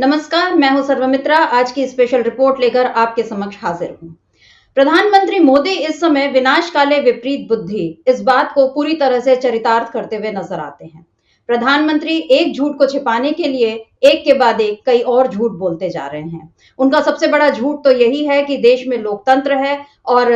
नमस्कार, मैं हूं सर्वमित्रा। आज की स्पेशल रिपोर्ट लेकर आपके समक्ष हाजिर हूं। प्रधानमंत्री मोदी इस समय विनाश काले विपरीत बुद्धि इस बात को पूरी तरह से चरितार्थ करते हुए नजर आते हैं। प्रधानमंत्री एक झूठ को छिपाने के लिए एक के बाद एक कई और झूठ बोलते जा रहे हैं। उनका सबसे बड़ा झूठ तो यही है कि देश में लोकतंत्र है और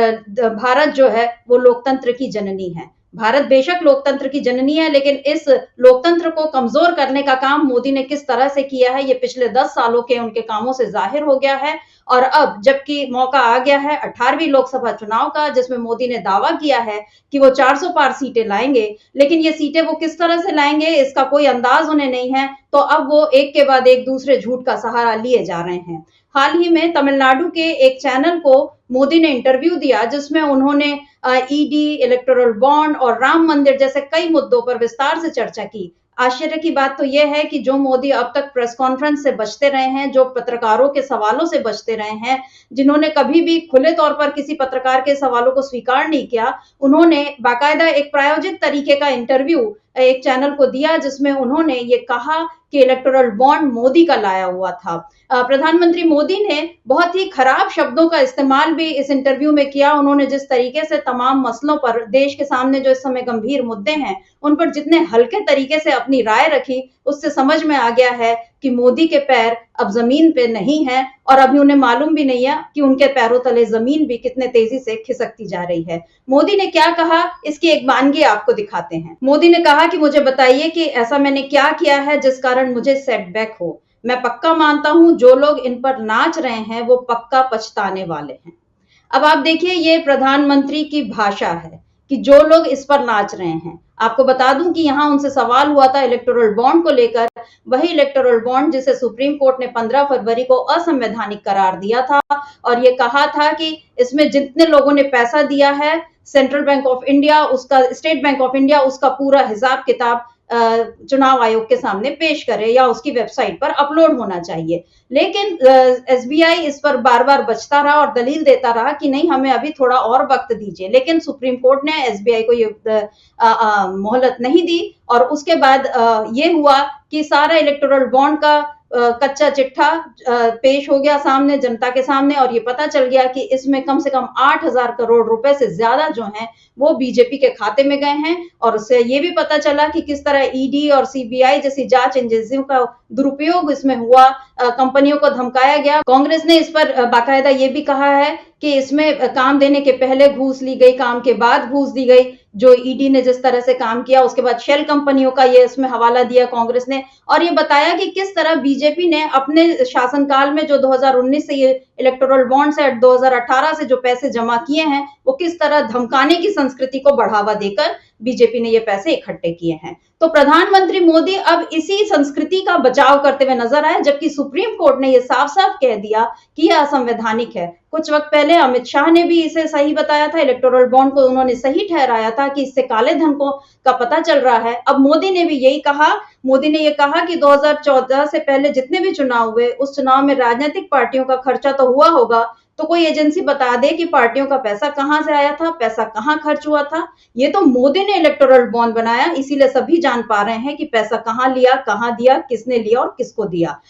भारत जो है वो लोकतंत्र की जननी है। भारत बेशक लोकतंत्र की जननी है, लेकिन इस लोकतंत्र को कमजोर करने का काम मोदी ने किस तरह से किया है, ये पिछले 10 सालों के उनके कामों से जाहिर हो गया है। और अब जबकि मौका आ गया है 18वीं लोकसभा चुनाव का, जिसमें मोदी ने दावा किया है कि वो 400 पार सीटें लाएंगे, लेकिन ये सीटें वो किस तरह से लाएंगे इसका कोई अंदाज उन्हें नहीं है। तो अब वो एक के बाद एक दूसरे झूठ का सहारा लिए जा रहे हैं। हाल ही में तमिलनाडु के एक चैनल को मोदी ने इंटरव्यू दिया, जिसमें उन्होंने ईडी, इलेक्टोरल बॉन्ड और राम मंदिर जैसे कई मुद्दों पर विस्तार से चर्चा की। आश्चर्य की बात तो यह है कि जो मोदी अब तक प्रेस कॉन्फ्रेंस से बचते रहे हैं, जो पत्रकारों के सवालों से बचते रहे हैं, जिन्होंने कभी भी खुले तौर पर किसी पत्रकार के सवालों को स्वीकार नहीं किया, उन्होंने बाकायदा एक प्रायोजित तरीके का इंटरव्यू एक चैनल को दिया, जिसमें उन्होंने ये कहा कि इलेक्टोरल बॉन्ड मोदी का लाया हुआ था। प्रधानमंत्री मोदी ने बहुत ही खराब शब्दों का इस्तेमाल भी इस इंटरव्यू में किया। उन्होंने जिस तरीके से तमाम मसलों पर, देश के सामने जो इस समय गंभीर मुद्दे हैं, उन पर जितने हल्के तरीके से अपनी राय रखी, उससे समझ में आ गया है कि मोदी के पैर अब जमीन पे नहीं है और अभी उन्हें मालूम भी नहीं है कि उनके पैरों तले जमीन भी कितने तेजी से खिसकती जा रही है। मोदी ने क्या कहा, इसकी एक वानगी आपको दिखाते हैं। मोदी ने कहा कि मुझे बताइए कि ऐसा मैंने क्या किया है जिस कारण मुझे सेटबैक हो। मैं पक्का मानता हूं जो लोग इन पर नाच रहे हैं वो पक्का पछताने वाले हैं। अब आप देखिए, ये प्रधानमंत्री की भाषा है कि जो लोग इस पर नाच रहे हैं। आपको बता दूं कि यहां उनसे सवाल हुआ था इलेक्टोरल बॉन्ड को लेकर, वही इलेक्टोरल बॉन्ड जिसे सुप्रीम कोर्ट ने 15 फरवरी को असंवैधानिक करार दिया था और ये कहा था कि इसमें जितने लोगों ने पैसा दिया है, सेंट्रल बैंक ऑफ इंडिया उसका, स्टेट बैंक ऑफ इंडिया उसका पूरा हिसाब किताब चुनाव आयोग के सामने पेश करे या उसकी वेबसाइट पर अपलोड होना चाहिए। लेकिन एसबीआई इस पर बार बार बचता रहा और दलील देता रहा कि नहीं, हमें अभी थोड़ा और वक्त दीजिए। लेकिन सुप्रीम कोर्ट ने एसबीआई को ये मोहलत नहीं दी और उसके बाद ये हुआ कि सारा इलेक्टोरल बॉन्ड का कच्चा चिट्ठा पेश हो गया सामने, जनता के सामने, और ये पता चल गया कि इसमें कम से कम 8,000 करोड़ रुपए से ज्यादा जो हैं वो बीजेपी के खाते में गए हैं। और उससे ये भी पता चला कि किस तरह ईडी और सीबीआई जैसी जांच एजेंसियों का दुरुपयोग इसमें हुआ, कंपनियों को धमकाया गया। कांग्रेस ने इस पर बाकायदा ये भी कहा है कि इसमें काम देने के पहले घूस ली गई, काम के बाद घूस दी गई। जो ईडी ने जिस तरह से काम किया, उसके बाद शेल कंपनियों का ये इसमें हवाला दिया कांग्रेस ने, और ये बताया कि किस तरह बीजेपी ने अपने शासनकाल में जो 2019 से ये इलेक्टोरल बॉन्ड से 2018 से जो पैसे जमा किए हैं, वो किस तरह धमकाने की संस्कृति को बढ़ावा देकर बीजेपी ने ये पैसे इकट्ठे किए हैं। तो प्रधानमंत्री मोदी अब इसी संस्कृति का बचाव करते हुए नजर आए, जबकि सुप्रीम कोर्ट ने ये साफ साफ कह दिया कि यह असंवैधानिक है। कुछ वक्त पहले अमित शाह ने भी इसे सही बताया था, इलेक्टोरल बॉन्ड को उन्होंने सही ठहराया था कि इससे काले धन को का पता चल रहा है। अब मोदी ने भी यही कहा। मोदी ने ये कहा कि 2014 से पहले जितने भी चुनाव हुए, उस चुनाव में राजनीतिक पार्टियों का खर्चा तो हुआ होगा, तो कोई एजेंसी बता दे कि पार्टियों का पैसा कहां से आया था, पैसा कहां खर्च हुआ था। ये तो मोदी ने इलेक्टोरल बॉन्ड बनाया, इसीलिए सभी जान पा रहे हैं कि पैसा कहां लिया, कहां दिया, किसने लिया और किसको दिया।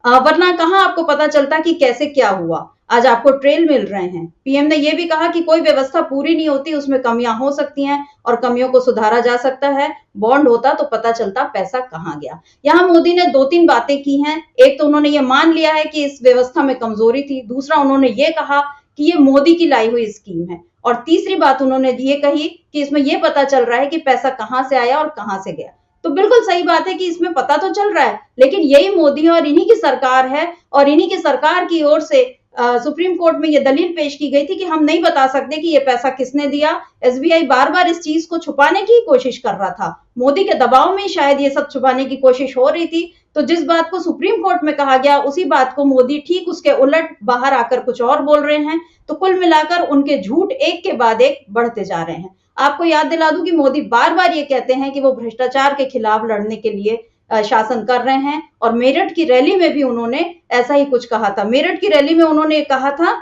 वरना कहां आपको पता चलता कि कैसे क्या हुआ। आज आपको ट्रेल मिल रहे हैं। पीएम ने यह भी कहा कि कोई व्यवस्था पूरी नहीं होती, उसमें कमियां हो सकती हैं और कमियों को सुधारा जा सकता है। बॉन्ड होता तो पता चलता पैसा कहां गया। यहां मोदी ने 2-3 बातें की हैं। एक तो उन्होंने ये मान लिया है कि इस व्यवस्था में कमजोरी थी। दूसरा, उन्होंने ये कहा कि ये मोदी की लाई हुई स्कीम है। और तीसरी बात उन्होंने ये कही कि इसमें यह पता चल रहा है कि पैसा कहां से आया और कहां से गया। तो बिल्कुल सही बात है कि इसमें पता तो चल रहा है, लेकिन यही मोदी और इन्हीं की सरकार है और इन्हीं की सरकार की ओर से सुप्रीम कोर्ट में ये दलील पेश की गई थी कि हम नहीं बता सकते कि ये पैसा किसने दिया। एसबीआई बार बार इस चीज को छुपाने की कोशिश कर रहा था। मोदी के दबाव में शायद ये सब छुपाने की कोशिश हो रही थी। तो जिस बात को सुप्रीम कोर्ट में कहा गया, उसी बात को मोदी ठीक उसके उलट बाहर आकर कुछ और बोल रहे हैं। तो कुल मिलाकर उनके झूठ एक के बाद एक बढ़ते जा रहे हैं। आपको याद दिला दूं कि मोदी बार बार ये कहते हैं कि वो भ्रष्टाचार के खिलाफ लड़ने के लिए शासन कर रहे हैं, और मेरठ की रैली में भी उन्होंने ऐसा ही कुछ कहा था। मेरठ की रैली में उन्होंने कहा था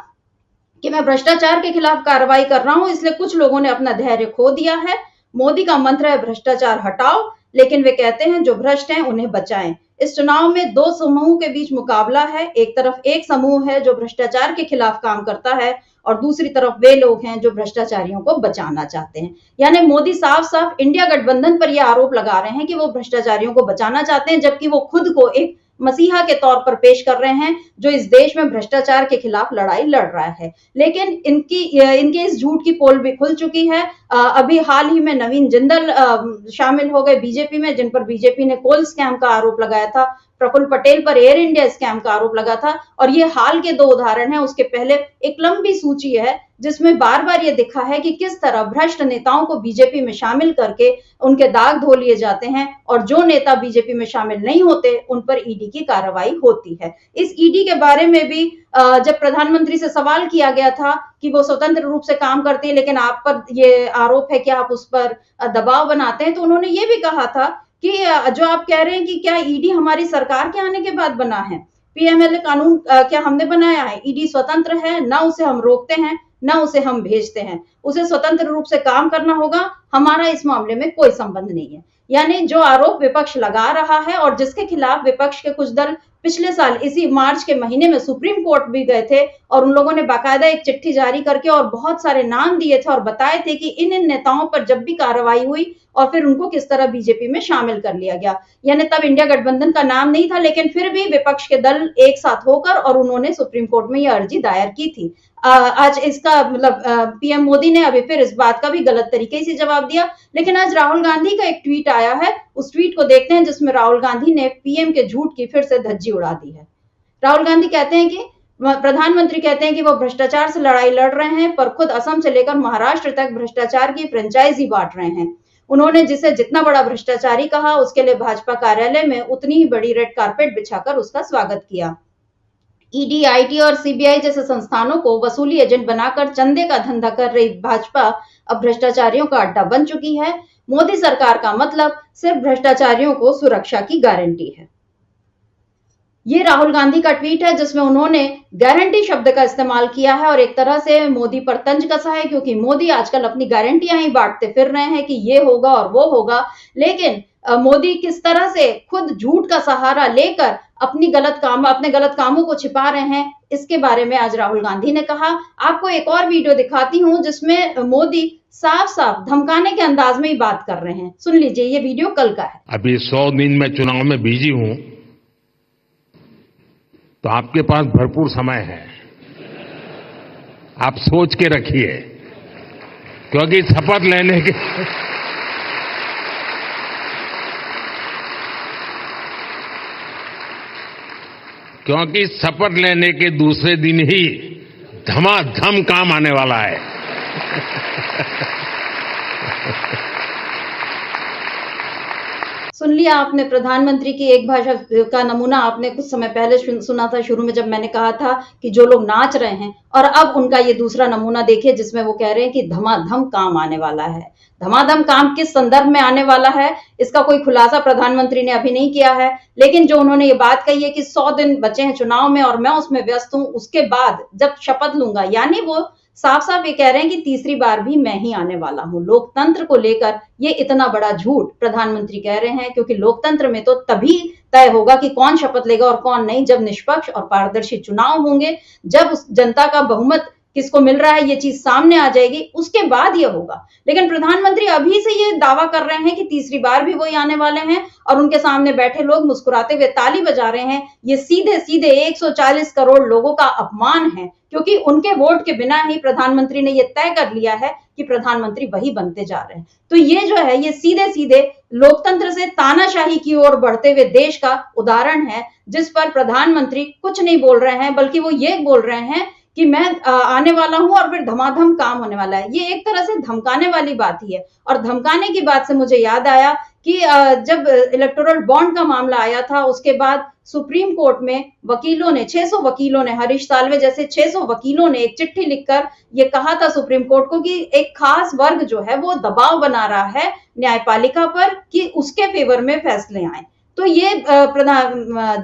कि मैं भ्रष्टाचार के खिलाफ कार्रवाई कर रहा हूं, इसलिए कुछ लोगों ने अपना धैर्य खो दिया है। मोदी का मंत्र है भ्रष्टाचार हटाओ, लेकिन वे कहते हैं जो भ्रष्ट हैं उन्हें बचाएं। इस चुनाव में दो समूहों के बीच मुकाबला है। एक तरफ एक समूह है जो भ्रष्टाचार के खिलाफ काम करता है और दूसरी तरफ वे लोग हैं जो भ्रष्टाचारियों को बचाना चाहते हैं। यानी मोदी साफ साफ इंडिया गठबंधन पर यह आरोप लगा रहे हैं कि वो भ्रष्टाचारियों को बचाना चाहते हैं, जबकि वो खुद को एक मसीहा के तौर पर पेश कर रहे हैं जो इस देश में भ्रष्टाचार के खिलाफ लड़ाई लड़ रहा है। लेकिन इनके इस झूठ की पोल भी खुल चुकी है। अभी हाल ही में नवीन जिंदल शामिल हो गए बीजेपी में, जिन पर बीजेपी ने कोल स्कैम का आरोप लगाया था। प्रफुल्ल पटेल पर एयर इंडिया स्कैम का आरोप लगा था और ये हाल के दो उदाहरण हैं। उसके पहले एक लंबी सूची है जिसमें बार बार ये दिखा है कि किस तरह भ्रष्ट नेताओं को बीजेपी में शामिल करके उनके दाग धो लिए जाते हैं और जो नेता बीजेपी में शामिल नहीं होते उन पर ईडी की कार्रवाई होती है। इस ईडी के बारे में भी जब प्रधानमंत्री से सवाल किया गया था कि वो स्वतंत्र रूप से काम करती है लेकिन आप पर ये आरोप है कि आप उस पर दबाव बनाते हैं, तो उन्होंने ये भी कहा था कि जो आप कह रहे हैं कि क्या ईडी हमारी सरकार के आने के बाद बना है, पीएमएलए कानून क्या हमने बनाया है? ईडी स्वतंत्र है, ना उसे हम रोकते हैं ना उसे हम भेजते हैं, उसे स्वतंत्र रूप से काम करना होगा, हमारा इस मामले में कोई संबंध नहीं है। यानी जो आरोप विपक्ष लगा रहा है और जिसके खिलाफ विपक्ष के कुछ दल पिछले साल इसी मार्च के महीने में सुप्रीम कोर्ट भी गए थे और उन लोगों ने बाकायदा एक चिट्ठी जारी करके और बहुत सारे नाम दिए थे और बताए थे कि इन नेताओं पर जब भी कार्रवाई हुई और फिर उनको किस तरह बीजेपी में शामिल कर लिया गया। यानी तब इंडिया गठबंधन का नाम नहीं था, लेकिन फिर भी विपक्ष के दल एक साथ होकर और उन्होंने सुप्रीम कोर्ट में यह अर्जी दायर की थी। आज इसका मतलब पीएम मोदी ने अभी फिर इस बात का भी गलत तरीके से जवाब दिया। लेकिन आज राहुल गांधी का एक ट्वीट आया है, उस ट्वीट को देखते हैं जिसमें राहुल गांधी ने पीएम के झूठ की फिर से धज्जी उड़ा दी है। राहुल गांधी कहते हैं कि प्रधानमंत्री कहते हैं कि वो भ्रष्टाचार से लड़ाई लड़ रहे हैं, पर खुद असम से लेकर महाराष्ट्र तक भ्रष्टाचार की फ्रेंचाइजी बांट रहे हैं। उन्होंने जिसे जितना बड़ा भ्रष्टाचारी कहा, उसके लिए भाजपा कार्यालय में उतनी ही बड़ी रेड कारपेट बिछाकर उसका स्वागत किया। ईडी, आईटी और सीबीआई जैसे संस्थानों को वसूली एजेंट बनाकर चंदे का धंधा कर रही भाजपा अब भ्रष्टाचारियों का अड्डा बन चुकी है। मोदी सरकार का मतलब सिर्फ भ्रष्टाचारियों को सुरक्षा की गारंटी है। ये राहुल गांधी का ट्वीट है जिसमें उन्होंने गारंटी शब्द का इस्तेमाल किया है और एक तरह से मोदी पर तंज कसा है, क्योंकि मोदी आजकल अपनी गारंटियां ही बांटते फिर रहे हैं कि ये होगा और वो होगा। लेकिन मोदी किस तरह से खुद झूठ का सहारा लेकर अपने गलत कामों को छिपा रहे हैं, इसके बारे में आज राहुल गांधी ने कहा। आपको एक और वीडियो दिखाती हूं जिसमें मोदी साफ साफ धमकाने के अंदाज में ही बात कर रहे हैं। सुन लीजिए, ये वीडियो कल का है। अभी 100 दिन में चुनाव में बिजी हूं, तो आपके पास भरपूर समय है। आप सोच के रखिए, क्योंकि शपथ लेने के दूसरे दिन ही धमाधम काम आने वाला है। सुन लिया आपने प्रधानमंत्री की एक भाषा का नमूना। आपने कुछ समय पहले सुना था शुरू में जब मैंने कहा था कि जो लोग नाच रहे हैं, और अब उनका ये दूसरा नमूना देखिए जिसमें वो कह रहे हैं कि धमाधम काम आने वाला है। धमाधम काम किस संदर्भ में आने वाला है, इसका कोई खुलासा प्रधानमंत्री ने अभी नहीं किया है। लेकिन जो उन्होंने ये बात कही है कि 100 दिन बचे हैं चुनाव में और मैं उसमें व्यस्त हूं, उसके बाद जब शपथ लूंगा, यानी वो साफ साफ ये कह रहे हैं कि तीसरी बार भी मैं ही आने वाला हूं। लोकतंत्र को लेकर ये इतना बड़ा झूठ प्रधानमंत्री कह रहे हैं, क्योंकि लोकतंत्र में तो तभी तय होगा कि कौन शपथ लेगा और कौन नहीं, जब निष्पक्ष और पारदर्शी चुनाव होंगे, जब उस जनता का बहुमत किसको मिल रहा है ये चीज सामने आ जाएगी, उसके बाद ये होगा। लेकिन प्रधानमंत्री अभी से ये दावा कर रहे हैं कि तीसरी बार भी वही आने वाले हैं और उनके सामने बैठे लोग मुस्कुराते हुए ताली बजा रहे हैं। ये सीधे सीधे 140 करोड़ लोगों का अपमान है, क्योंकि उनके वोट के बिना ही प्रधानमंत्री ने ये तय कर लिया है कि प्रधानमंत्री वही बनते जा रहे हैं। तो ये जो है, ये सीधे सीधे लोकतंत्र से तानाशाही की ओर बढ़ते हुए देश का उदाहरण है, जिस पर प्रधानमंत्री कुछ नहीं बोल रहे हैं, बल्कि वो ये बोल रहे हैं कि मैं आने वाला हूं और फिर धमाधम काम होने वाला है। ये एक तरह से धमकाने वाली बात ही है। और धमकाने की बात से मुझे याद आया कि जब इलेक्टोरल बॉन्ड का मामला आया था, उसके बाद सुप्रीम कोर्ट में वकीलों ने 600 वकीलों ने, हरीश साल्वे जैसे 600 वकीलों ने एक चिट्ठी लिखकर ये कहा था सुप्रीम कोर्ट को कि एक खास वर्ग जो है वो दबाव बना रहा है न्यायपालिका पर कि उसके फेवर में फैसले आए। तो ये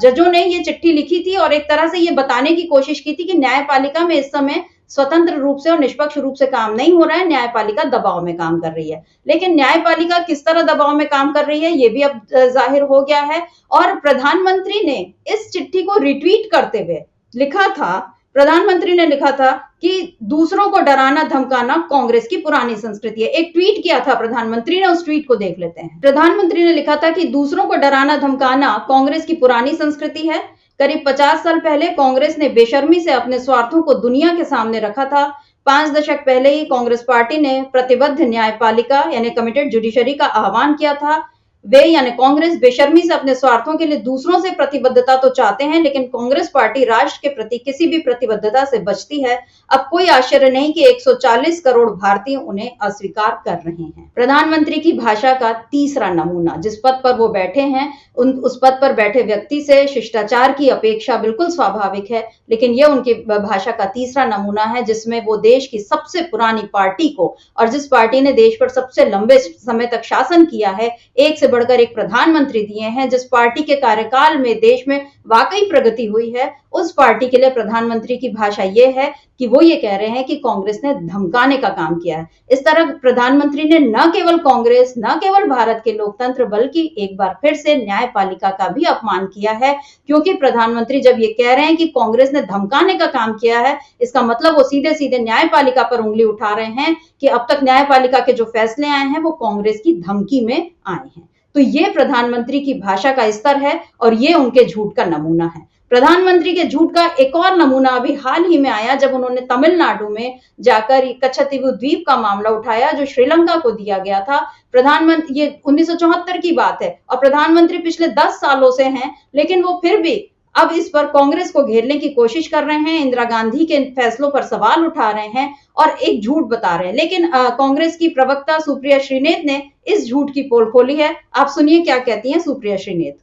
जजों ने ये चिट्ठी लिखी थी और एक तरह से ये बताने की कोशिश की थी कि न्यायपालिका में इस समय स्वतंत्र रूप से और निष्पक्ष रूप से काम नहीं हो रहा है, न्यायपालिका दबाव में काम कर रही है। लेकिन न्यायपालिका किस तरह दबाव में काम कर रही है ये भी अब जाहिर हो गया है। और प्रधानमंत्री ने इस चिट्ठी को रिट्वीट करते हुए लिखा था, प्रधानमंत्री ने लिखा था कि दूसरों को डराना धमकाना कांग्रेस की पुरानी संस्कृति है। एक ट्वीट किया था प्रधानमंत्री ने, उस ट्वीट को देख लेते हैं। प्रधानमंत्री ने लिखा था कि दूसरों को डराना धमकाना कांग्रेस की पुरानी संस्कृति है। करीब 50 साल पहले कांग्रेस ने बेशर्मी से अपने स्वार्थों को दुनिया के सामने रखा था। 5 दशक पहले ही कांग्रेस पार्टी ने प्रतिबद्ध न्यायपालिका यानी कमिटेड जुडिशरी का आह्वान किया था। वे यानी कांग्रेस बेशर्मी से अपने स्वार्थों के लिए दूसरों से प्रतिबद्धता तो चाहते हैं, लेकिन कांग्रेस पार्टी राष्ट्र के प्रति किसी भी प्रतिबद्धता से बचती है। अब कोई आश्चर्य नहीं कि 140 करोड़ भारतीय उन्हें अस्वीकार कर रहे हैं। प्रधानमंत्री की भाषा का तीसरा नमूना, जिस पद पर वो बैठे हैं उस पद पर बैठे व्यक्ति से शिष्टाचार की अपेक्षा बिल्कुल स्वाभाविक है, लेकिन यह उनकी भाषा का तीसरा नमूना है जिसमें वो देश की सबसे पुरानी पार्टी को, और जिस पार्टी ने देश पर सबसे लंबे समय तक शासन किया है, एक से बढ़कर एक प्रधानमंत्री दिए हैं, जिस पार्टी के कार्यकाल में देश में वाकई प्रगति हुई है, उस पार्टी के लिए प्रधानमंत्री की भाषा यह है कि वो ये कह रहे हैं कि कांग्रेस ने धमकाने का काम किया है। इस तरह प्रधानमंत्री ने न केवल कांग्रेस, न केवल भारत के लोकतंत्र, बल्कि एक बार फिर से न्यायपालिका का भी अपमान किया है, क्योंकि प्रधानमंत्री जब ये कह रहे हैं कि कांग्रेस ने धमकाने का काम किया है, इसका मतलब वो सीधे सीधे न्यायपालिका पर उंगली उठा रहे हैं कि अब तक न्यायपालिका के जो फैसले आए हैं वो कांग्रेस की धमकी में आए हैं। तो ये प्रधानमंत्री की भाषा का स्तर है और ये उनके झूठ का नमूना है। प्रधानमंत्री के झूठ का एक और नमूना अभी हाल ही में आया जब उन्होंने तमिलनाडु में जाकर कच्छतीवु द्वीप का मामला उठाया जो श्रीलंका को दिया गया था। प्रधानमंत्री, ये 1974 की बात है और प्रधानमंत्री पिछले 10 सालों से हैं, लेकिन वो फिर भी अब इस पर कांग्रेस को घेरने की कोशिश कर रहे हैं, इंदिरा गांधी के फैसलों पर सवाल उठा रहे हैं और एक झूठ बता रहे हैं। लेकिन कांग्रेस की प्रवक्ता सुप्रिया श्रीनेत ने इस झूठ की पोल खोली है। आप सुनिए क्या कहती हैं सुप्रिया श्रीनेत।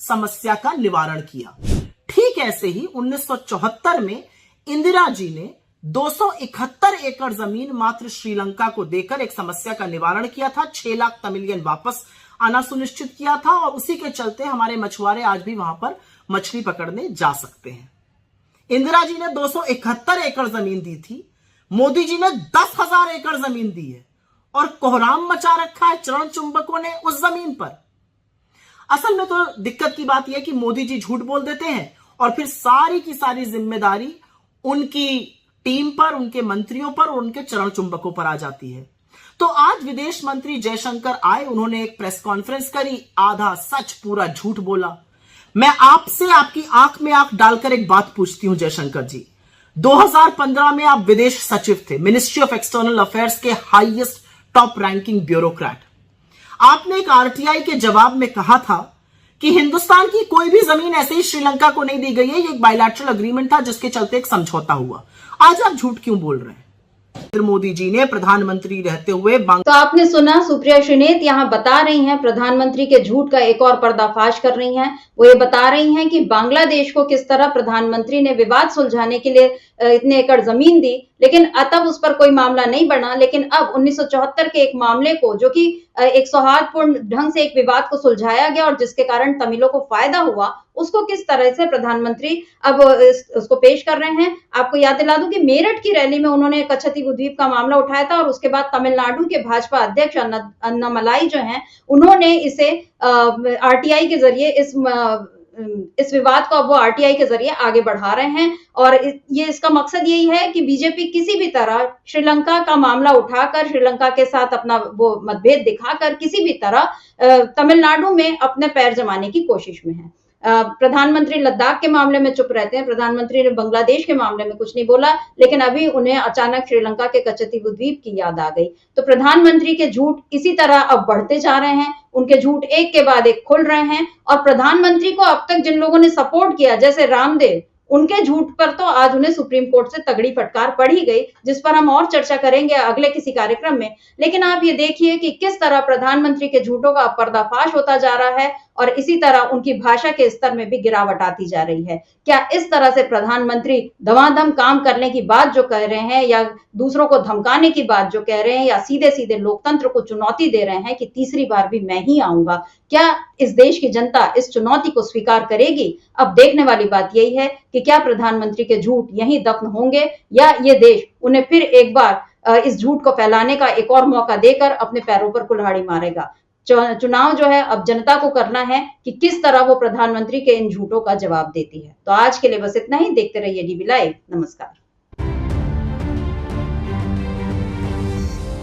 समस्या का निवारण किया। ठीक ऐसे ही 1974 में इंदिरा जी ने 271 एकड़ जमीन मात्र श्रीलंका को देकर एक समस्या का निवारण किया था। 6 लाख तमिलियन वापस आना सुनिश्चित किया था और उसी के चलते हमारे मछुआरे आज भी वहां पर मछली पकड़ने जा सकते हैं। इंदिरा जी ने 271 एकड़ जमीन दी थी, मोदी जी ने 10,000 एकड़ जमीन दी है और कोहराम मचा रखा है चरण चुंबकों ने उस जमीन पर। असल में तो दिक्कत की बात यह है कि मोदी जी झूठ बोल देते हैं और फिर सारी की सारी जिम्मेदारी उनकी टीम पर, उनके मंत्रियों पर और उनके चरण चुंबकों पर आ जाती है। तो आज विदेश मंत्री जयशंकर आए, उन्होंने एक प्रेस कॉन्फ्रेंस करी, आधा सच पूरा झूठ बोला। मैं आपसे आपकी आंख में आंख डालकर एक बात पूछती हूं जयशंकर जी, 2015 में आप विदेश सचिव थे, मिनिस्ट्री ऑफ एक्सटर्नल अफेयर्स के हाईएस्ट टॉप रैंकिंग ब्यूरोक्रेट। आपने एक आरटीआई के जवाब में कहा था कि हिंदुस्तान की कोई भी जमीन ऐसे ही श्रीलंका को नहीं दी गई है, ये एक बायलैटरल अग्रीमेंट था जिसके चलते एक समझौता हुआ। आज आप झूठ क्यों बोल रहे हैं? मोदी जी ने प्रधानमंत्री रहते हुए तो आपने सुना, सुप्रिया श्रीनेत यहाँ बता रही हैं, प्रधानमंत्री के झूठ का एक और पर्दाफाश कर रही हैं। वो ये बता रही हैं कि बांग्लादेश को किस तरह प्रधानमंत्री ने विवाद सुलझाने के लिए इतने एकड़ जमीन दी, लेकिन तब उस पर कोई मामला नहीं बना। लेकिन अब 1974 के एक मामले को, जो कि एक सौहार्दपूर्ण ढंग से एक विवाद को सुलझाया गया और जिसके कारण तमिलों को फायदा हुआ, उसको किस तरह से प्रधानमंत्री अब उसको पेश कर रहे हैं। आपको याद दिला दूं कि मेरठ की रैली में उन्होंने कच्छतीवु द्वीप का मामला उठाया था और उसके बाद तमिलनाडु के भाजपा अध्यक्ष अन्नामलाई जो हैं, उन्होंने इसे आरटीआई के जरिए इस विवाद को अब वो आरटीआई के जरिए आगे बढ़ा रहे हैं। और ये इसका मकसद यही है कि बीजेपी किसी भी तरह श्रीलंका का मामला उठाकर, श्रीलंका के साथ अपना वो मतभेद दिखाकर किसी भी तरह तमिलनाडु में अपने पैर जमाने की कोशिश में है। प्रधानमंत्री लद्दाख के मामले में चुप रहते हैं, प्रधानमंत्री ने बांग्लादेश के मामले में कुछ नहीं बोला, लेकिन अभी उन्हें अचानक श्रीलंका के कच्छतीवु द्वीप की याद आ गई। तो प्रधानमंत्री के झूठ इसी तरह अब बढ़ते जा रहे हैं, उनके झूठ एक के बाद एक खुल रहे हैं। और प्रधानमंत्री को अब तक जिन लोगों ने सपोर्ट किया, जैसे रामदेव, उनके झूठ पर तो आज उन्हें सुप्रीम कोर्ट से तगड़ी फटकार पड़ी गई, जिस पर हम और चर्चा करेंगे अगले किसी कार्यक्रम में। लेकिन आप ये देखिए कि किस तरह प्रधानमंत्री के झूठों का पर्दाफाश होता जा रहा है और इसी तरह उनकी भाषा के स्तर में भी गिरावट आती जा रही है। क्या इस तरह से प्रधानमंत्री धमाधम काम करने की बात जो कह रहे हैं या दूसरों को धमकाने की बात जो कह रहे हैं या सीधे सीधे लोकतंत्र को चुनौती दे रहे हैं कि तीसरी बार भी मैं ही आऊंगा, क्या इस देश की जनता इस चुनौती को स्वीकार करेगी? अब देखने वाली बात यही है कि क्या प्रधानमंत्री के झूठ यहीं दफन होंगे या ये देश उन्हें फिर एक बार इस झूठ को फैलाने का एक और मौका देकर अपने पैरों पर कुल्हाड़ी मारेगा। चुनाव जो है अब जनता को करना है कि किस तरह वो प्रधानमंत्री के इन झूठों का जवाब देती है। तो आज के लिए बस इतना ही। देखते रहिए डीबी लाइव। नमस्कार।